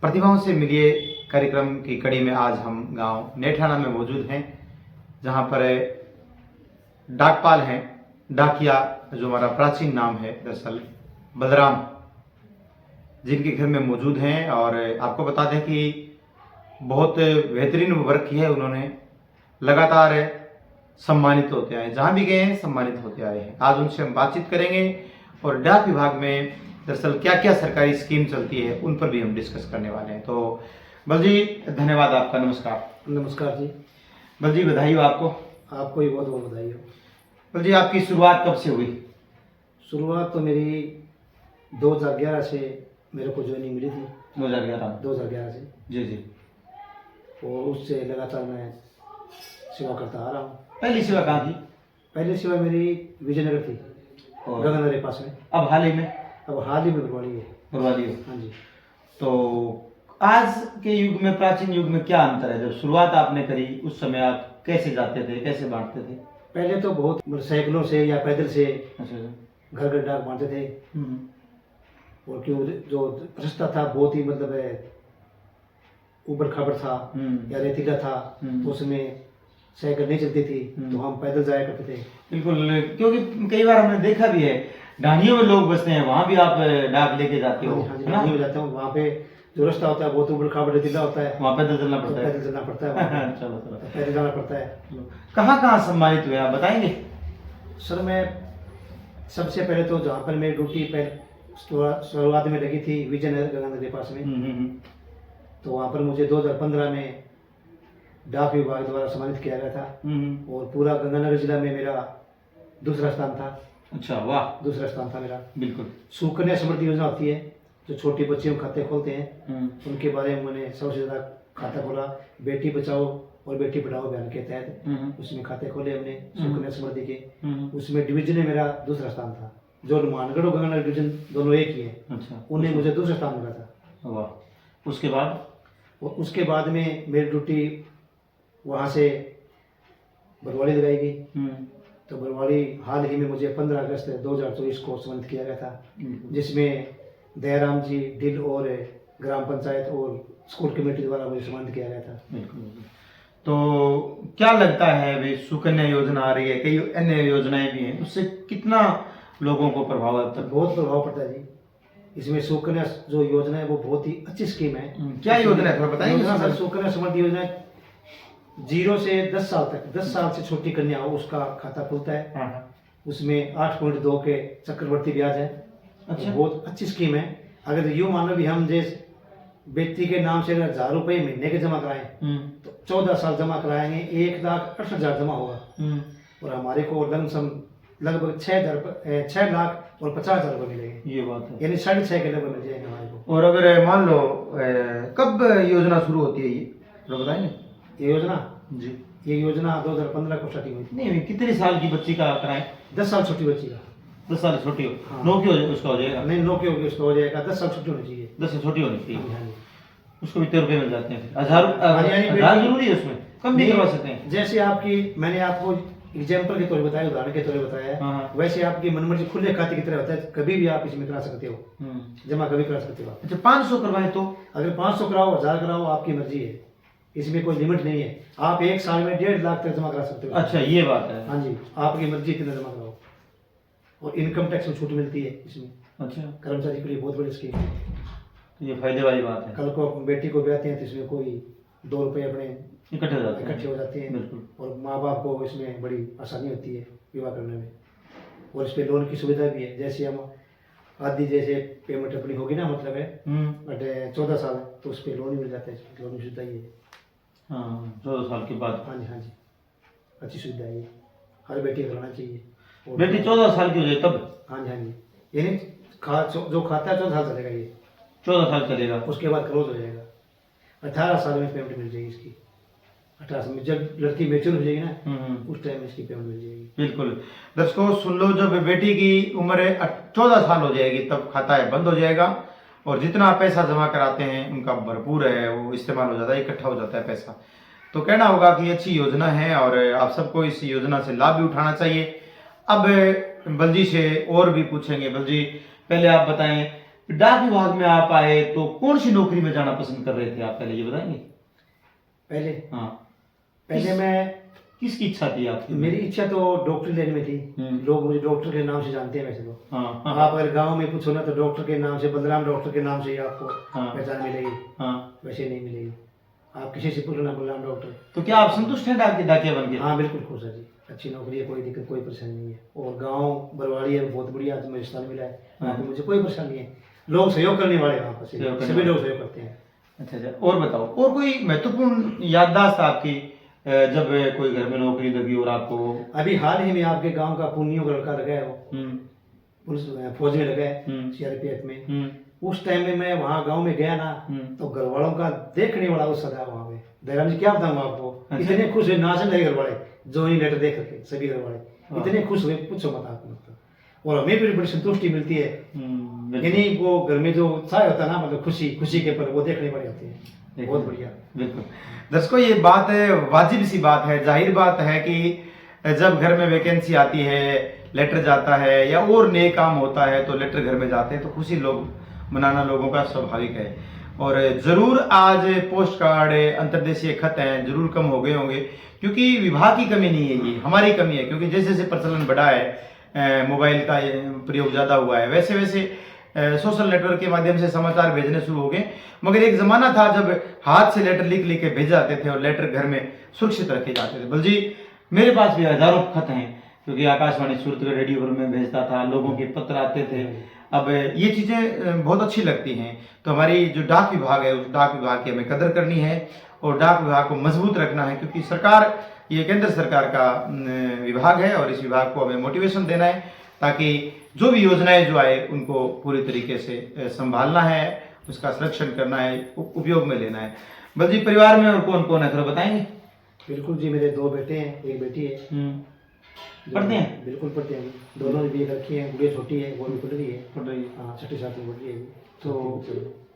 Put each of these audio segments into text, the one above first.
प्रतिभाओं से मिलिए कार्यक्रम की कड़ी में आज हम गांव नेठाना में मौजूद हैं, जहां पर डाकपाल हैं, डाकिया जो हमारा प्राचीन नाम है दरअसल बलराम, जिनके घर में मौजूद हैं। और आपको बता दें कि बहुत बेहतरीन वर्क किया है उन्होंने, लगातार सम्मानित होते आए, जहां भी गए हैं सम्मानित होते आए हैं। आज उनसे हम बातचीत करेंगे और डाक विभाग में दरअसल क्या क्या सरकारी स्कीम चलती है उन पर भी हम डिस्कस करने वाले हैं। तो बल जी धन्यवाद आपका, नमस्कार। नमस्कार जी। बल जी बधाई हो आपको। आपको भी बहुत बहुत बधाई हो। बल जी आपकी शुरुआत कब से हुई? शुरुआत तो मेरी 2011 से मेरे को ज्वाइनिंग मिली थी। 2011 से जी जी। और उससे लगातार मैं सेवा करता आ रहा हूँ। पहली सेवा कहाँ थी? पहली सेवा मेरी विजयनगर थी, गंगानगर के पास में। अब हाल ही में? अब हाल ही में बरवाली है। बरवाली हो? हाँ जी। तो आज के युग में, प्राचीन युग में क्या अंतर है? जब शुरुआत आपने करी उस समय आप कैसे जाते थे, कैसे बांटते थे? पहले तो बहुत साइकिलों से या पैदल से अच्छा। घर घर डाक बांटते थे। और क्यों जो रास्ता था बहुत ही ऊबड़ खाबड़ था या रेतीला था, तो उसमें साइकिल नहीं चलती थी, तो हम पैदल जाया करते थे। बिल्कुल, क्योंकि कई बार हमने देखा भी है ढानियों में लोग बसते हैं, वहां भी आप डाक लेके जाते हो? हाँ जी, ढानियों में जाता हूँ। वहाँ पे जो रास्ता होता है बहुत ऊबड़ खाबड़ रेतीला होता है, वहाँ पैदल चलना पड़ता है। पैदल चलना पड़ता है। चलो चलो, पैदल जाना पड़ता है। कहाँ कहाँ सम्मानित हुए आप बताएंगे? सर मैं सबसे पहले तो जहाँ पर मेरी ड्यूटी शुरुआत में लगी थी विजयनगर गंगानगर के पास में, तो वहाँ पर मुझे 2015 में डाक विभाग द्वारा सम्मानित किया गया था। और पूरा गंगानगर जिला में मेरा दूसरा स्थान था। अच्छा, वाह। दूसरा स्थान था मेरा। बिल्कुल। सुकन्या समृद्धि योजना होती है, जो छोटी बच्चियों को खाते खोलते हैं, उनके बारे में मैंने सबसे ज़्यादा खाता खोला। बेटी बचाओ और बेटी पढ़ाओ अभियान के तहत उसमें खाते खोले हमने सुकन्या समृद्धि के। उसमें डिवीजन में मेरा दूसरा स्थान था। जो हनुमानगढ़ और गंगानगर डिवीजन दोनों एक ही है। अच्छा। उन्हें मुझे दूसरा स्थान मिला था। वाह। उसके बाद? और उसके बाद में मेरी ड्यूटी वहाँ से बरवाली लगाई गई। तो बरवाली हाल ही में मुझे 15 अगस्त 2024 को सम्मानित किया गया था, जिसमें दयाराम जी डिल और ग्राम पंचायत और स्कूल कमेटी द्वारा मुझे सम्मानित किया गया था। तो क्या लगता है अभी सुकन्या योजना आ रही है, कई अन्य योजनाएं भी हैं, उससे कितना लोगों को प्रभाव है? तक बहुत प्रभाव पड़ता है जी। इसमें सुकन्या जो योजना है वो बहुत ही अच्छी स्कीम है। क्या योजना है थोड़ा बताइए? सुकन्या समृद्धि योजना 0 से 10 साल तक, 10 साल से छोटी कन्या हो उसका खाता खुलता है। उसमें 8.2 के चक्रवर्ती ब्याज है। अच्छा। बहुत अच्छी स्कीम है। अगर यूँ मान लो भी हम जैसे व्यक्ति के नाम से 1000 रुपये महीने के जमा कराएं तो 14 साल जमा कराएंगे 1,08,000 जमा होगा। और हमारे को लगभग 6,50,000 रुपये मिलेंगे। ये बात है, यानी 6.5 के लगभग मिल जाएंगे हमारे को। और अगर मान लो कब योजना शुरू होती है ये तो बताएंगे? ये योजना जी, ये योजना 2015 को स्टार्टिंग हुई थी। नहीं, कितने साल की बच्ची का कराएं? 10 साल छोटी बच्ची का। 10 साल छोटी हो? हाँ। 9 की उसका हो जाएगा? नहीं, 9 की होगी उसका हो जाएगा। 10 साल छोटी होनी चाहिए। 10 से छोटी होनी चाहिए। हाँ जी। उसको भी 13 रुपये मिल जाते हैं। 1000 जरूरी है उसमें? कम भी करवा सकते हैं? जैसे आपकी, मैंने आपको एग्जाम्पल के तौर पर बताया, उदाहरण के तौर पर बताया, वैसे आपकी मनमर्जी खुले खाते की तरह होता है। कभी भी आप इसमें करा सकते हो, जमा कभी करा सकते हो। अच्छा, 500 करवाएं तो? अगर 500 कराओ, 1000 कराओ, आपकी मर्जी है। इसमें कोई लिमिट नहीं है। आप एक साल में 1.5 लाख तक जमा करा सकते हो। अच्छा, ये बात है। हाँ जी, आपकी मर्जी इतना जमा कराओ। और इनकम टैक्स में छूट मिलती है इसमें। अच्छा, कर्मचारी के लिए बहुत बड़ी स्कीम है। ये फायदे वाली बात है। कल को बेटी को ब्याहते हैं तो इसमें कोई 2 रुपये अपने इकट्ठे हो जाते हैं। बिल्कुल। और माँ बाप को इसमें बड़ी आसानी होती है विवाह करने में। और इस पर लोन की सुविधा भी है। जैसे हम आदि जैसे पेमेंट अपनी होगी ना, मतलब है बट 14 साल तो उस पर लोन ही मिल जाता है। लोन की सुविधा ही है। हाँ, 14 साल के बाद? हाँ जी, हाँ जी, अच्छी सुविधा है ये। हर बेटी को करना चाहिए। बेटी 14 साल की हो जाए तब? हाँ जी, हाँ जी। यानी जो खाता है 14 साल चलेगा ये। 14 साल चलेगा, उसके बाद क्लोज हो जाएगा। 18 साल में पेमेंट मिल जाएगी इसकी। 18 साल में जब लड़की मैच्योर हो जाएगी ना, उस टाइम में इसकी पेमेंट मिल जाएगी। बिल्कुल। दर्शकों सुन लो, जब बेटी की उम्र 14 साल हो जाएगी तब खाता बंद हो जाएगा, और जितना पैसा जमा कराते हैं उनका भरपूर है वो इस्तेमाल हो जाता है, इकट्ठा हो जाता है पैसा। तो कहना होगा कि अच्छी योजना है और आप सबको इस योजना से लाभ भी उठाना चाहिए। अब बलजी से और भी पूछेंगे। बलजी, पहले आप बताएं डाक विभाग में आप आए तो कौन सी नौकरी में जाना पसंद कर रहे थे आप, पहले ये बताएंगे। पहले हाँ, पहले मैं किसकी इच्छा थी आपकी? मेरी इच्छा तो डॉक्टरी लाइन में थी। लोग मुझे डॉक्टर के नाम से जानते हैं वैसे तो। हाँ, हाँ, आप अगर गांव में पूछो ना तो डॉक्टर के नाम से, बलराम डॉक्टर के नाम से ही आपको हाँ, पहचान मिलेगी। हाँ। वैसे नहीं मिलेगी। आप किसी से पूछो ना बलराम डॉक्टर। तो क्या आप संतुष्ट हैं डाकिया बन के? हाँ बिल्कुल खुश है जी, अच्छी नौकरी है, कोई दिक्कत कोई परेशानी नहीं है। और गाँव बरवाड़ी है, बहुत बढ़िया मुझे स्थान मिला है, वहाँ पे मुझे कोई परेशानी नहीं है। लोग सहयोग करने वाले वहाँ पर सभी लोग सहयोग करते हैं। अच्छा, और बताओ, और कोई महत्वपूर्ण याददाश्त आपकी जब कोई घर में नौकरी लगी और आपको? अभी हाल ही में आपके गांव का पुनियों का लड़का लगा है, वो पुलिस फौज में लगा है, CRPF में। उस टाइम में मैं वहाँ गांव में गया ना, तो घर वालों का देखने वाला उत्साह था वहाँ पे। दयाराम जी क्या बताऊँ आपको, इतने खुश हुए, नाचने लगे घर वाले, ज्वाइनिंग लेटर देख करके सभी घर वाले इतने खुश हुए, पूछो मत आप। और हमें भी बड़ी संतुष्टि मिलती है, यानी वो घर में जो उत्साह होता है ना, मतलब खुशी के पल वो देखने वाले होते हैं। बहुत बढ़िया। बिल्कुल दर्शकों, ये बात वाजिब सी बात है, जाहिर बात है कि जब घर में वैकेंसी आती है, लेटर जाता है या और नए काम होता है तो लेटर घर में जाते हैं तो खुशी लोग मनाना लोगों का स्वाभाविक है। और जरूर आज पोस्ट कार्ड, अंतर्देशीय खत हैं जरूर कम हो गए होंगे, क्योंकि विभाग की कमी नहीं है, ये हमारी कमी है। क्योंकि जैसे जैसे प्रचलन बढ़ा है, मोबाइल का प्रयोग ज़्यादा हुआ है, वैसे वैसे सोशल नेटवर्क के माध्यम से समाचार भेजने शुरू हो गए। मगर एक जमाना था जब हाथ से लेटर लिख लिख के भेजे जाते थे और लेटर घर में सुरक्षित रखे जाते थे। बल्कि मेरे पास भी हजारों खत हैं, क्योंकि आकाशवाणी सूरतगढ़ रेडियो पर मैं भेजता था, लोगों के पत्र आते थे। अब ये चीज़ें बहुत अच्छी लगती हैं। तो हमारी जो डाक विभाग है, उस डाक विभाग की हमें कदर करनी है और डाक विभाग को मजबूत रखना है, क्योंकि सरकार, ये केंद्र सरकार का विभाग है और इस विभाग को हमें मोटिवेशन देना है, ताकि जो भी योजनाएं जो आए उनको पूरी तरीके से संभालना है, उसका संरक्षण करना है, उपयोग में लेना है। बस जी, परिवार में और कौन कौन है थोड़ा बताएंगे। बिल्कुल जी, मेरे 2 बेटे हैं, एक बेटी है। पढ़ते हैं? बिल्कुल पढ़ते हैं, दोनों ने BA रखी है। गुड़िया छोटी है, वो भी पढ़ रही है। हाँ, 6ठी 7वीं पढ़ रही है। तो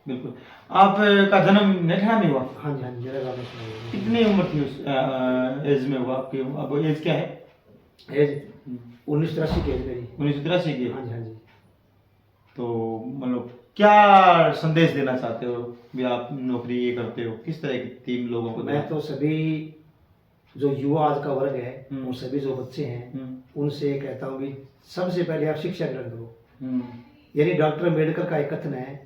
बिल्कुल, आपका जन्म नेठा में हुआ? हाँ जी, हाँ जी, मेरा गाँव में। कितनी उम्र थी उस एज में हुआ आपकी? अब एज क्या है? एज 1983 की है मेरी। 1983 की? हाँ जी, हाँ जी। तो मतलब क्या संदेश देना चाहते हो भी, आप नौकरी ये करते हो, किस तरह की टीम लोगों को? मैं तो सभी जो युवा आज का वर्ग है और सभी जो बच्चे हैं उनसे कहता हूँ कि सबसे पहले आप शिक्षा ग्रहण करो। यानी डॉक्टर अम्बेडकर का एक कथन है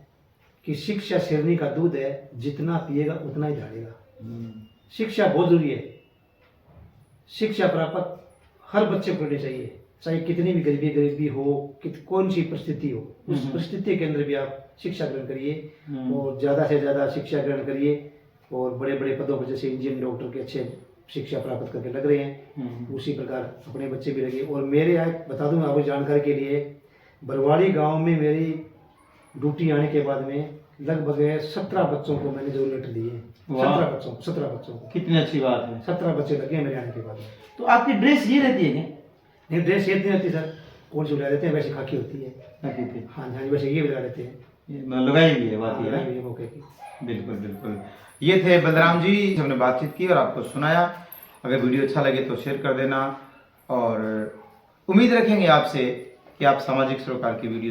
कि शिक्षा शेरनी का दूध है, जितना पिएगा उतना ही झाड़ेगा। शिक्षा बहुत जरूरी है। शिक्षा प्राप्त हर बच्चे को करनी चाहिए, चाहे कितनी भी गरीबी हो, कौन सी परिस्थिति हो, उस परिस्थिति के अंदर भी आप शिक्षा ग्रहण करिए और ज़्यादा से ज़्यादा शिक्षा ग्रहण करिए। और बड़े बड़े पदों पर जैसे इंजीनियर, डॉक्टर के अच्छे शिक्षा प्राप्त करके लग रहे हैं, उसी प्रकार अपने बच्चे भी लगे। और मेरे बता दूं आपको जानकारी के लिए, बरवाड़ी गांव में मेरी ड्यूटी आने के बाद में लगभग 17 बच्चों को मैंने जो लेटर दिए। 17 बच्चों को। कितनी अच्छी बात है। 17 बच्चे लगे मेरे आने के बाद। तो आपकी ड्रेस ये रहती है क्या? नहीं, ड्रेस ये नहीं रहती सर, कौन सी बुला देते हैं, वैसे खाकी होती है। हाँ जी, वैसे ये बुला देते हैं, लगाएंगे ये बात है मौके की। बिल्कुल बिल्कुल, ये थे बलराम जी, हमने बातचीत की और आपको सुनाया। अगर वीडियो अच्छा लगे तो शेयर कर देना और उम्मीद रखेंगे आपसे कि आप सामाजिक सरोकार की वीडियो